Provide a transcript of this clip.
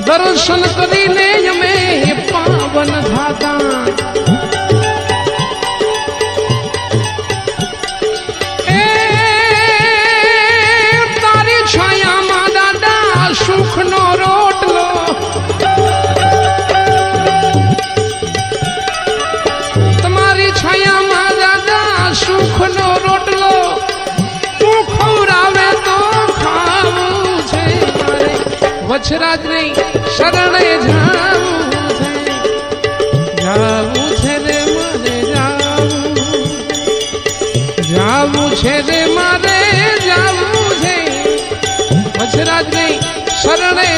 દર્શન કરીને અમે પાવન થાતા એ તારી છાયામાં દાદા સુખનો રોટલો તમારી છાયામાં દાદા સુખનો રોટલો તું ખવડાવે તો ખાવું છે મારે વછરાજ નહીં શરણે જાવું છે રે મારે જાવું છે રે મારે જાવું છે વછરાજ નહીં શરણે